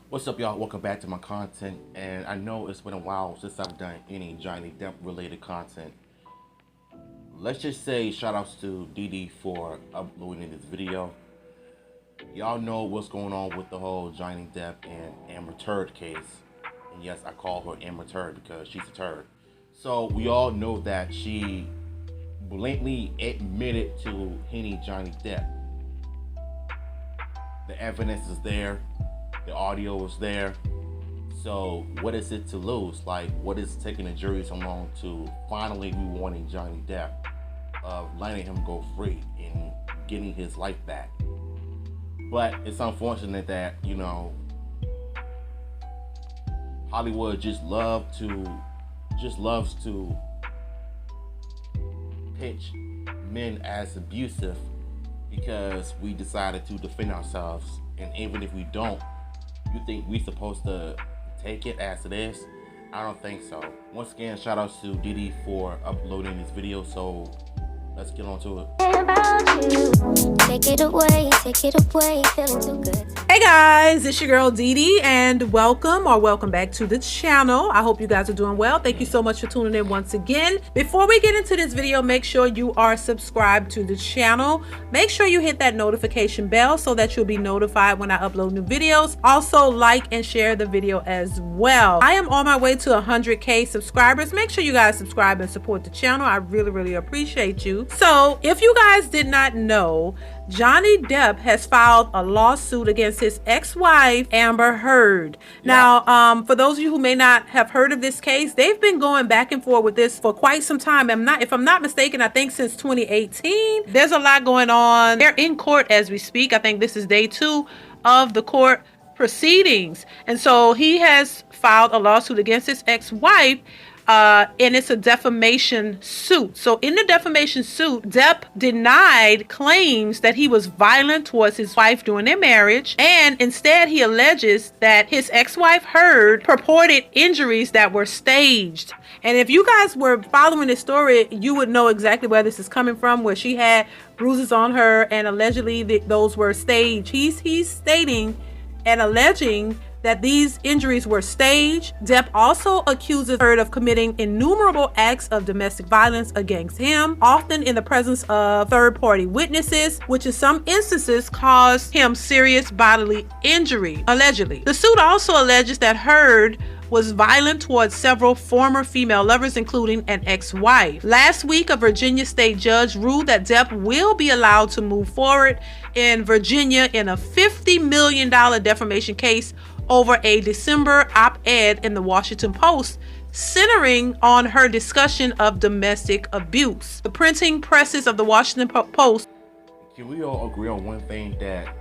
What's up, y'all? Welcome back to my content. And I know it's been a while since I've done any Johnny Depp related content. Let's just say shout outs to Dee for uploading this video. Y'all know what's going on with the whole Johnny Depp and Amber Turd case. And yes, I call her Amber Turd because she's a turd. So we all know that she blatantly admitted to hitting Johnny Depp. The evidence is there. The audio is there. So what is it to lose? Like, what is taking the jury so long to finally rewarding Johnny Depp of letting him go free and getting his life back? But it's unfortunate that, Hollywood just loves to pitch men as abusive because we decided to defend ourselves. And even if we don't, you think we supposed to take it as it is? I don't think so. Once again, shout out to Dee for uploading this video. So let's get on to it. Take it away, feeling too good. Hey guys, it's your girl Dee and welcome back to the channel. I hope you guys are doing well. Thank you so much for tuning in once again. Before we get into this video, make sure you are subscribed to the channel. Make sure you hit that notification bell so that you'll be notified when I upload new videos. Also, like and share the video as well. I am on my way to 100K subscribers. Make sure you guys subscribe and support the channel. I really appreciate you. So if you guys did not know, Johnny Depp has filed a lawsuit against his ex-wife Amber Heard. Yeah. Now, for those of you who may not have heard of this case, they've been going back and forth with this for quite some time. If I'm not mistaken, I think since 2018. There's a lot going on. They're in court as we speak. I think this is day 2 of the court proceedings. And so he has filed a lawsuit against his ex-wife. And it's a defamation suit. So in the defamation suit, Depp denied claims that he was violent towards his wife during their marriage, and instead he alleges that his ex-wife Heard purported injuries that were staged. And if you guys were following this story, you would know exactly where this is coming from, where she had bruises on her and allegedly those were staged. He's stating and alleging that these injuries were staged. Depp also accuses Heard of committing innumerable acts of domestic violence against him, often in the presence of third-party witnesses, which in some instances caused him serious bodily injury, allegedly. The suit also alleges that Heard was violent towards several former female lovers, including an ex-wife. Last week, a Virginia state judge ruled that Depp will be allowed to move forward in Virginia in a $50 million defamation case over a December op-ed in the Washington Post centering on her discussion of domestic abuse. The printing presses of the Washington Post. Can we all agree on one thing, that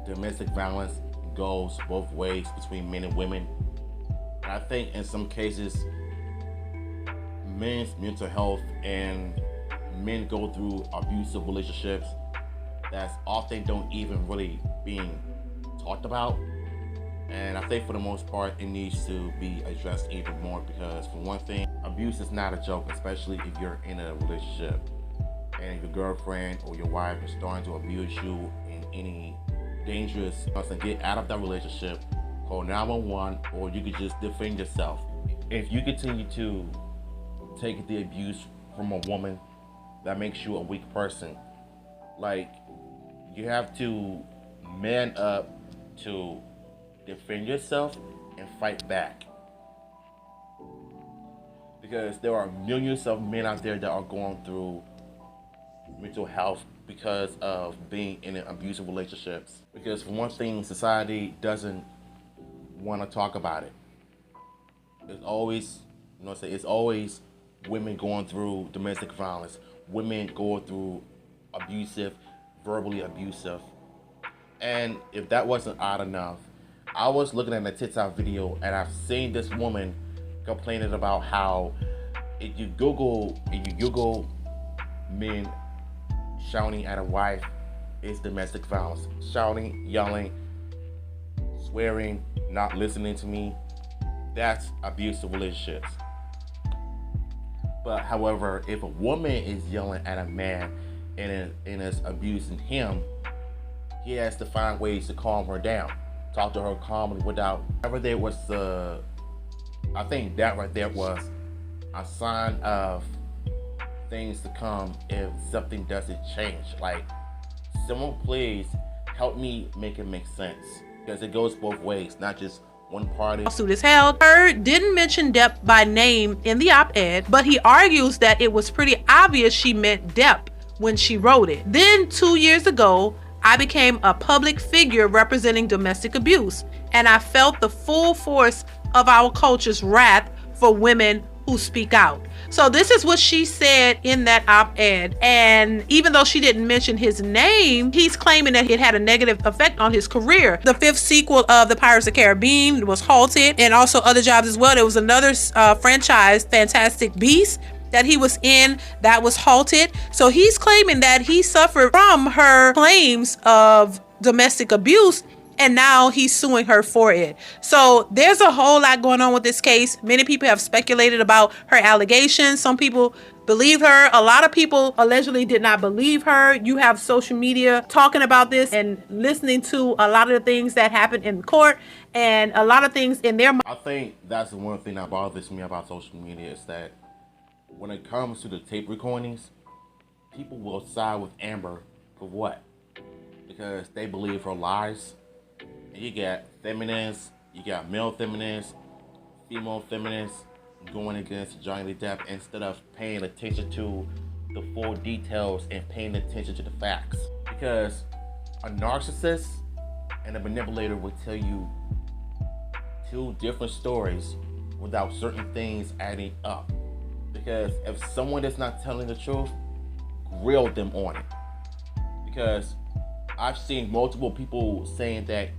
domestic violence goes both ways between men and women? And I think in some cases, men's mental health and men go through abusive relationships that's often don't even really being talked about. And I think for the most part, it needs to be addressed even more, because for one thing, abuse is not a joke, especially if you're in a relationship and your girlfriend or your wife is starting to abuse you in any dangerous, get out of that relationship, call 911, or you could just defend yourself. If you continue to take the abuse from a woman, that makes you a weak person. Like, you have to man up to defend yourself and fight back, because there are millions of men out there that are going through mental health because of being in abusive relationships. Because for one thing, society doesn't want to talk about it. It's always, it's always women going through domestic violence, women going through verbally abusive. And if that wasn't odd enough, I was looking at a TikTok video and I've seen this woman complaining about how if you Google men shouting at a wife, it's domestic violence. Shouting, yelling, swearing, not listening to me, that's abusive relationships. But however, if a woman is yelling at a man and is abusing him, he has to find ways to calm her down, talk to her calmly without ever there was I think that right there was a sign of things to come if something doesn't change. Like, someone please help me make it make sense, because it goes both ways, not just one party. Lawsuit is held. Heard didn't mention Depp by name in the op-ed, but he argues that it was pretty obvious she meant Depp when she wrote it. Then 2 years ago, I became a public figure representing domestic abuse, and I felt the full force of our culture's wrath for women who speak out. So this is what she said in that op-ed, and even though she didn't mention his name, he's claiming that it had a negative effect on his career. The 5th sequel of the Pirates of the Caribbean was halted, and also other jobs as well. There was another franchise, Fantastic Beasts, that he was in that was halted. So he's claiming that he suffered from her claims of domestic abuse, and now he's suing her for it. So there's a whole lot going on with this case. Many people have speculated about her allegations. Some people believe her. A lot of people allegedly did not believe her. You have social media talking about this and listening to a lot of the things that happened in court, and a lot of things in their mind. I think that's the one thing that bothers me about social media, is that when it comes to the tape recordings, people will side with Amber for what? Because they believe her lies. And you got feminists, you got male feminists, female feminists going against Johnny Depp instead of paying attention to the full details and paying attention to the facts. Because a narcissist and a manipulator will tell you two different stories without certain things adding up. Because if someone is not telling the truth, grill them on it. Because I've seen multiple people saying that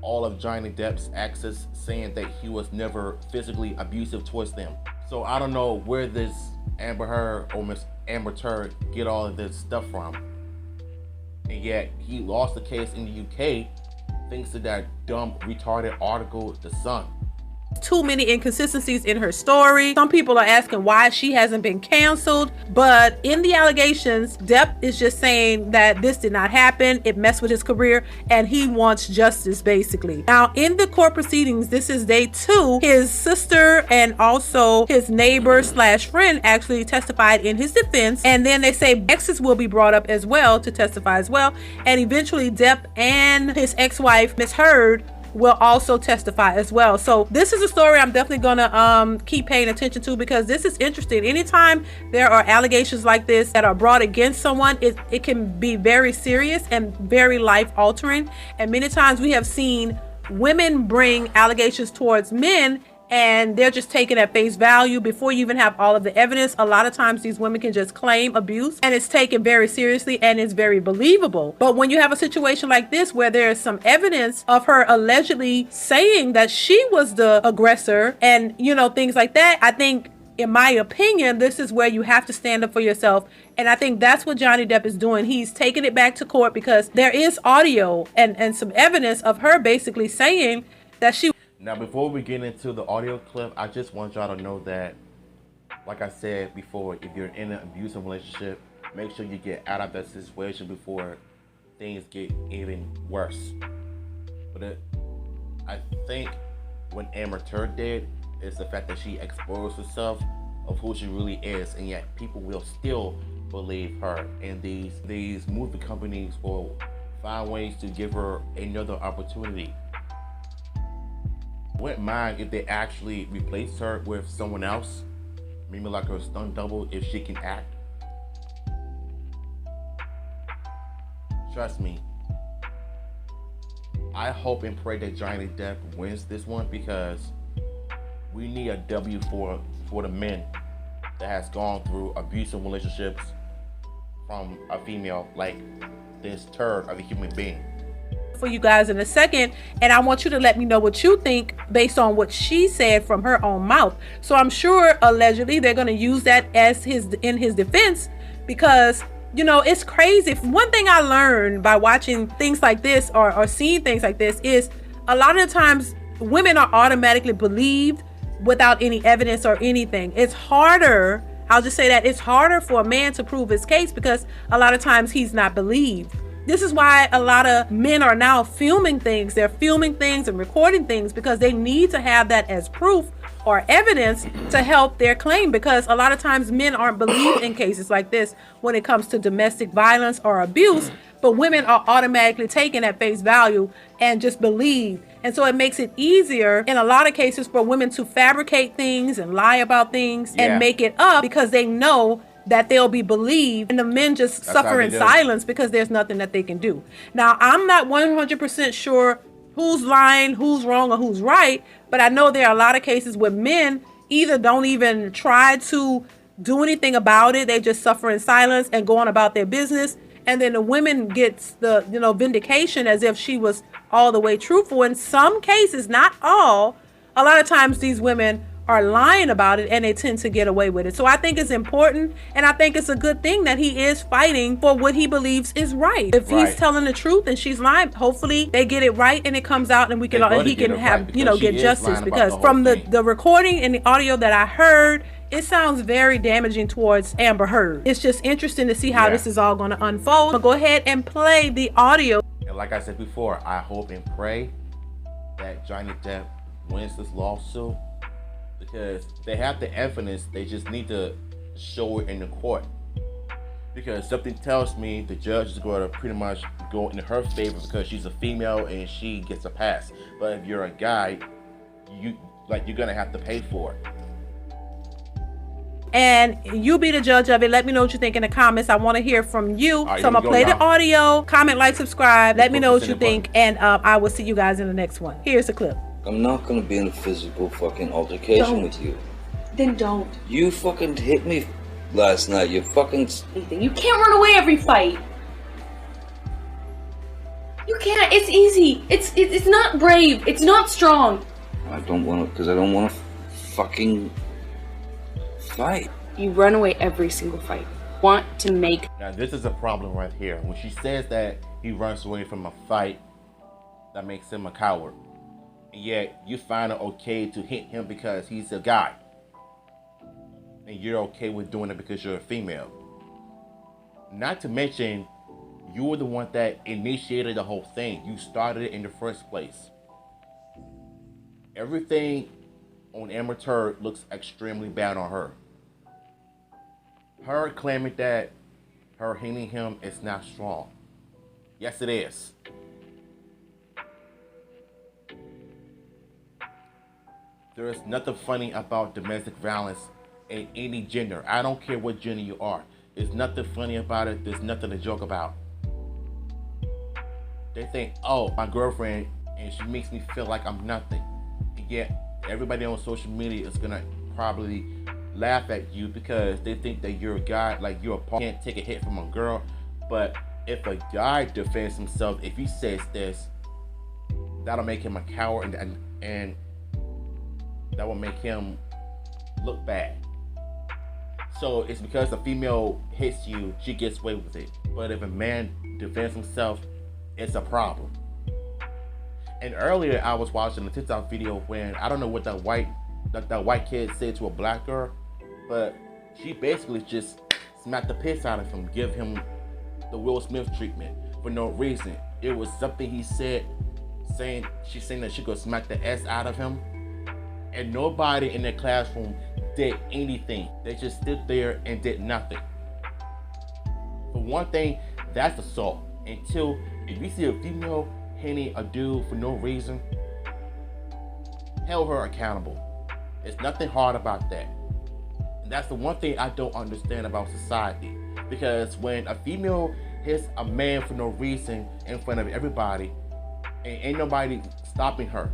all of Johnny Depp's exes saying that he was never physically abusive towards them. So I don't know where this Amber Heard or Miss Amber Turd get all of this stuff from. And yet he lost the case in the UK thanks to that dumb, retarded article, The Sun. Too many inconsistencies in her story. Some people are asking why she hasn't been canceled, but in the allegations, Depp is just saying that this did not happen. It messed with his career and he wants justice, basically. Now, in the court proceedings, this is day 2. His sister and also his neighbor slash friend actually testified in his defense, and then they say exes will be brought up as well to testify as well, and eventually Depp and his ex-wife, Miss Heard, will also testify as well. So this is a story I'm definitely gonna keep paying attention to, because this is interesting. Anytime there are allegations like this that are brought against someone, it can be very serious and very life altering. And many times we have seen women bring allegations towards men and they're just taken at face value before you even have all of the evidence. A lot of times these women can just claim abuse and it's taken very seriously and it's very believable. But when you have a situation like this where there is some evidence of her allegedly saying that she was the aggressor and, you know, things like that, I think, in my opinion, this is where you have to stand up for yourself. And I think that's what Johnny Depp is doing. He's taking it back to court because there is audio and some evidence of her basically saying that she... Now, before we get into the audio clip, I just want y'all to know that, like I said before, if you're in an abusive relationship, make sure you get out of that situation before things get even worse. But I think what Amber Turd did is the fact that she exposed herself of who she really is, and yet people will still believe her. And these movie companies will find ways to give her another opportunity. Wouldn't mind if they actually replaced her with someone else, maybe like her stunt double if she can act. Trust me, I hope and pray that Johnny Depp wins this one, because we need a W for the men that has gone through abusive relationships from a female like this turd of a human being. For you guys in a second, and I want you to let me know what you think based on what she said from her own mouth. So I'm sure allegedly they're going to use that as in his defense, because you know, it's crazy. One thing I learned by watching things like this or seeing things like this is a lot of the times women are automatically believed without any evidence or anything. It's harder, I'll just say that it's harder for a man to prove his case because a lot of times he's not believed. This is why a lot of men are now filming things. They're filming things and recording things because they need to have that as proof or evidence to help their claim, because a lot of times men aren't believed in cases like this when it comes to domestic violence or abuse, but women are automatically taken at face value and just believed. And so it makes it easier in a lot of cases for women to fabricate things and lie about things and make it up because they know that they'll be believed, and the men just suffer in silence because there's nothing that they can do. Now, I'm not 100% sure who's lying, who's wrong, or who's right, but I know there are a lot of cases where men either don't even try to do anything about it, they just suffer in silence and go on about their business, and then the women gets the vindication as if she was all the way truthful. In some cases, not all, a lot of times these women are lying about it and they tend to get away with it. So I think it's important, and I think it's a good thing that he is fighting for what he believes is right. If he's telling the truth and she's lying, hopefully they get it right and it comes out and we can he can have get justice, because from the recording and the audio that I heard, it sounds very damaging towards Amber Heard. It's just interesting to see how this is all going to unfold. But go ahead and play the audio. And like I said before, I hope and pray that Johnny Depp wins this lawsuit, because they have the evidence. They just need to show it in the court, because something tells me the judge is going to pretty much go in her favor because she's a female and she gets a pass. But if you're a guy, you're gonna have to pay for it. And you be the judge of it. Let me know what you think in the comments. I want to hear from you. So I'm gonna play the audio. Comment, like, subscribe. Let me know what you think, and I will see you guys in the next one. Here's the clip. I'm not gonna be in a physical fucking altercation with you. Then don't. You fucking hit me last night. You fucking... You can't run away every fight. You can't. It's easy. It's not brave. It's not strong. I don't want to, because I don't want to fucking fight. You run away every single fight. Want to make... Now this is a problem right here. When she says that he runs away from a fight, that makes him a coward. And yet you find it okay to hit him because he's a guy, and you're okay with doing it because you're a female. Not to mention, you were the one that initiated the whole thing. You started it in the first place. Everything on Amber Heard looks extremely bad on her. Her claiming that her hitting him is not strong. Yes, it is. There is nothing funny about domestic violence in any gender. I don't care what gender you are. There's nothing funny about it. There's nothing to joke about. They think, oh, my girlfriend, and she makes me feel like I'm nothing. And yet, everybody on social media is gonna probably laugh at you because they think that you're a guy, like you're a partner. You can't take a hit from a girl. But if a guy defends himself, if he says this, that'll make him a coward, and that will make him look bad. So it's because a female hits you, she gets away with it. But if a man defends himself, it's a problem. And earlier I was watching a TikTok video when, I don't know what that white kid said to a black girl, but she basically just smacked the piss out of him, give him the Will Smith treatment for no reason. It was something he said, she's saying that she could smack the S out of him. And nobody in the classroom did anything. They just stood there and did nothing. For one thing, that's assault. Until, if you see a female hitting a dude for no reason, hold her accountable. There's nothing hard about that. And that's the one thing I don't understand about society. Because when a female hits a man for no reason in front of everybody, and ain't nobody stopping her,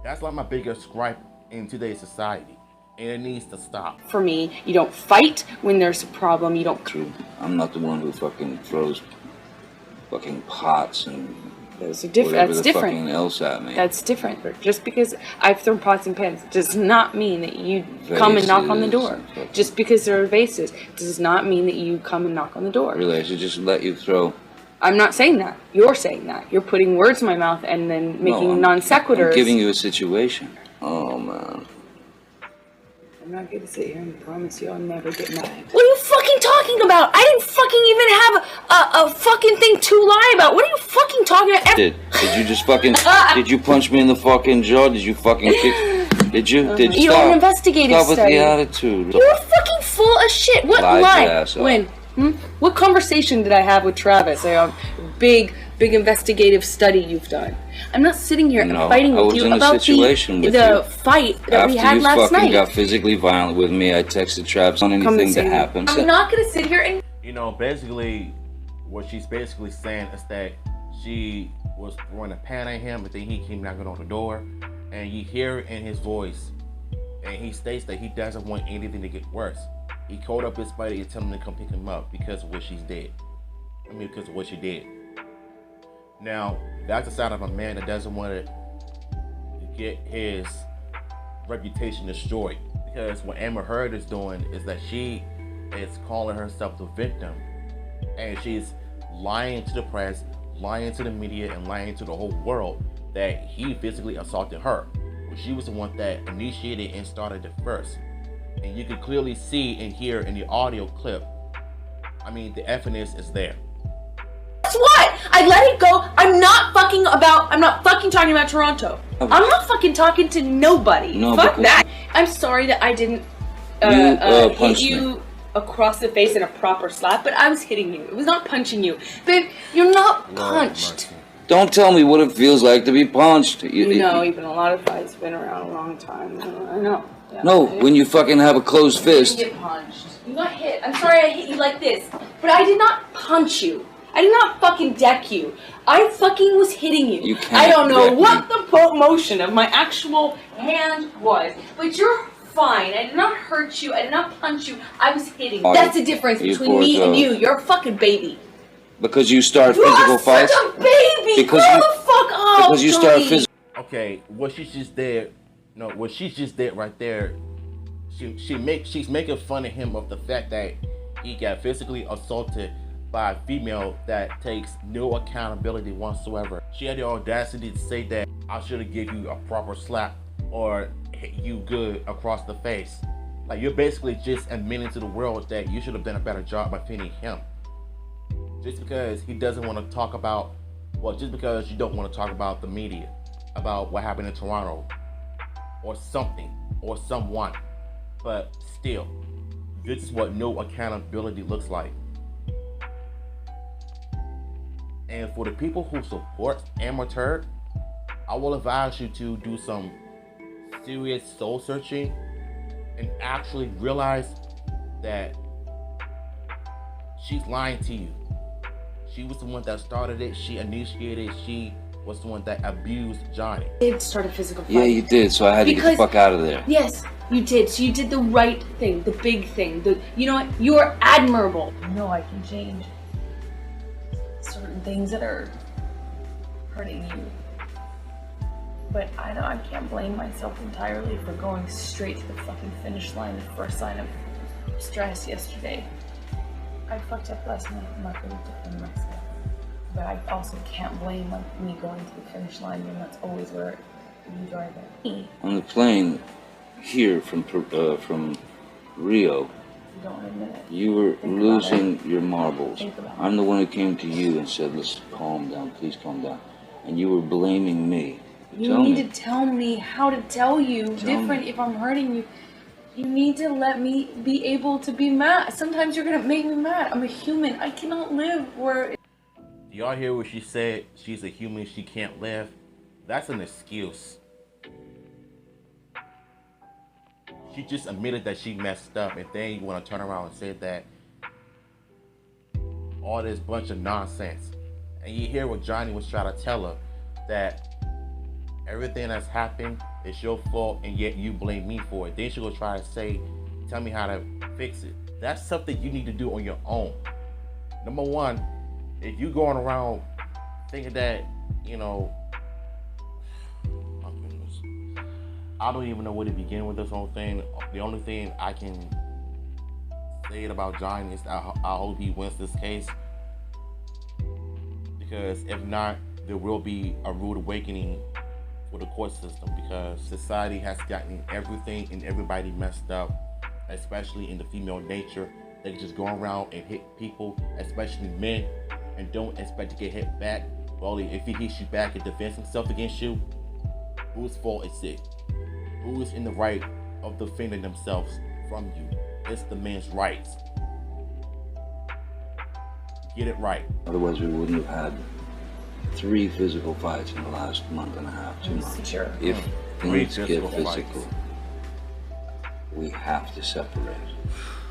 that's like my biggest gripe in today's society, and it needs to stop. For me, you don't fight when there's a problem. You don't. True. I'm not the one who fucking throws fucking pots and Those are different. That's different. Fucking else at me. That's different. Just because I've thrown pots and pans does not mean that you come and knock on the door. Just because there are vases does not mean that you come and knock on the door. Really, I should just let you throw. I'm not saying that. You're saying that. You're putting words in my mouth and then making non sequiturs. I'm giving you a situation. Oh, man. I'm not going to sit here and promise you I'll never get mad. What are you fucking talking about? I didn't fucking even have a fucking thing to lie about. What are you fucking talking about? Did you just fucking, did you punch me in the fucking jaw? Did you fucking kick, did you? Did you? You're an investigative Stop with study. the attitude. You're fucking full of shit. What Lied, lie? you asshole. When? What conversation did I have with Travis? Big investigative study you've done. I'm not sitting here and fighting with you about the fight that we had last night. After you fucking got physically violent with me, I texted Travis on anything that happened. I'm not gonna sit here and... You know, basically, what she's basically saying is that she was throwing a pan at him, but then he came knocking on the door, and you hear it in his voice, and he states that he doesn't want anything to get worse. He called up his buddy and told him to come pick him up because of what she did. Because of what she did. Now, that's the sign of a man that doesn't want to get his reputation destroyed. Because what Amber Heard is doing is that she is calling herself the victim. And she's lying to the press, lying to the media, and lying to the whole world that he physically assaulted her. Well, she was the one that initiated and started it first. And you can clearly see and hear in the audio clip, the evidence is there. Guess what? I let it go. I'm not fucking talking about Toronto. I'm not fucking talking to nobody. No, fuck that. I'm sorry that I didn't hit you across the face in a proper slap, but I was hitting you. It was not punching you. Babe, you're not punched. Don't tell me what it feels like to be punched. You know, even a lot of fights been around a long time. I know. Yeah, no, when you fucking have a closed fist. You get punched. You got hit. I'm sorry I hit you like this, but I did not punch you. I did not fucking deck you. I fucking was hitting you. I don't know what the motion of my actual hand was, but you're fine. I did not hurt you. I did not punch you. I was hitting you. That's the difference between me and you. You're a fucking baby. Because you start physical fights? You're such a baby! Grow the fuck up, because you start physical... Okay, what she just did, what she just did right there, she's making fun of him of the fact that he got physically assaulted by a female that takes no accountability whatsoever. She had the audacity to say that I should have given you a proper slap or hit you good across the face. Like, you're basically just admitting to the world that you should have done a better job by defending him. Just because he doesn't want to talk about, just because you don't want to talk about the media, about what happened in Toronto, or something, or someone. But still, this is what no accountability looks like. And for the people who support Amber Heard, I will advise you to do some serious soul searching and actually realize that she's lying to you. She was the one that started it. She initiated. She was the one that abused Johnny. I did start a physical fight. Yeah, you did. So I had to get the fuck out of there. Yes, you did. So you did the right thing, the big thing. You know what? You are admirable. I know I can change certain things that are hurting you, but I can't blame myself entirely for going straight to the fucking finish line. The first sign of stress yesterday. I fucked up last night. I'm not going to defend myself, but I also can't blame me going to the finish line when that's always where you drive at. On the plane here from Rio, You don't admit it. you were losing your marbles. I'm the one who came to you and said, let's calm down, please calm down. And you were blaming me. You need to tell me how to tell you if I'm hurting you. You need to let me be able to be mad. Sometimes you're gonna make me mad. I'm a human. I cannot live where... Do y'all hear what she said? She's a human, she can't live. That's an excuse. She just admitted that she messed up, and then you want to turn around and say that all this bunch of nonsense. And you hear what Johnny was trying to tell her, that everything that's happened is your fault, and yet you blame me for it. Then she'll go try to say, tell me how to fix it. That's something you need to do on your own. Number one, if you going around thinking that, I don't even know where to begin with this whole thing. The only thing I can say about Johnny is that I hope he wins this case. Because if not, there will be a rude awakening for the court system, because society has gotten everything and everybody messed up, especially in the female nature, they can just go around and hit people, especially men, and don't expect to get hit back. Well, if he hits you back and defends himself against you, whose fault is it? Who is in the right of defending themselves from you? It's the man's rights. Get it right. Otherwise, we wouldn't have had 3 physical fights in the last month and a half, 2 months. Sure. If Three things get physical physical, fights. we have to separate.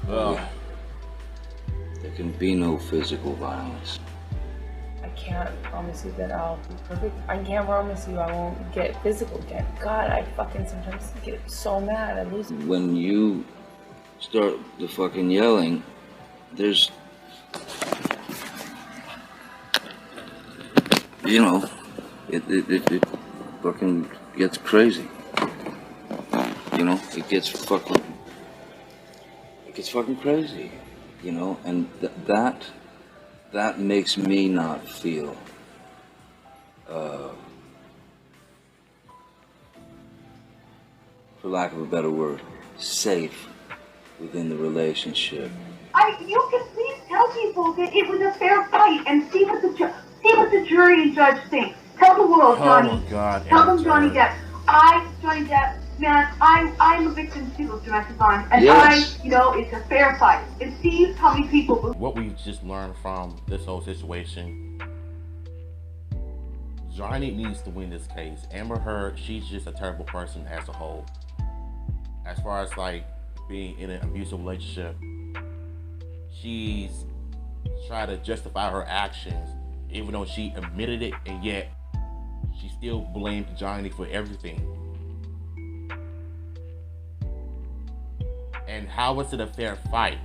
Ugh. There can be no physical violence. I can't promise you that I'll be perfect. I can't promise you I won't get physical again. God, I fucking sometimes get so mad. I lose. When you start the fucking yelling, there's, you know, it fucking gets crazy. You know, it gets fucking crazy. You know, and that makes me not feel for lack of a better word, safe within the relationship. You can please tell people that it was a fair fight and see what the jury and judge think. Tell the world, Johnny. Oh my God, Tell them, Angela. Johnny Depp. Johnny Depp, man, I'm a victim too of domestic violence, and Yes. it's a fair fight. And see how many people. What we just learned from this whole situation, Johnny needs to win this case. Amber Heard, she's just a terrible person as a whole. As far as like being in an abusive relationship, she's tried to justify her actions, even though she admitted it, and yet she still blamed Johnny for everything. And how is it a fair fight?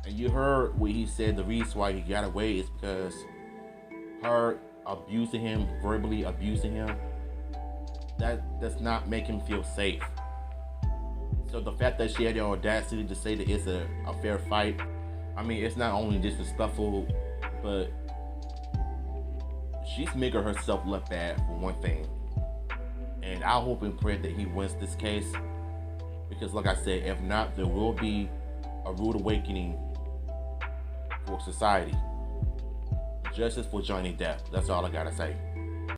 And you heard what he said, the reason why he got away is because her abusing him, verbally abusing him, that does not make him feel safe. So the fact that she had the audacity to say that it's a fair fight, I mean, it's not only disrespectful, but she's making herself look bad for one thing. And I hope and pray that he wins this case, because like I said, if not, there will be a rude awakening for society. Justice for Johnny Depp. That's all I gotta say.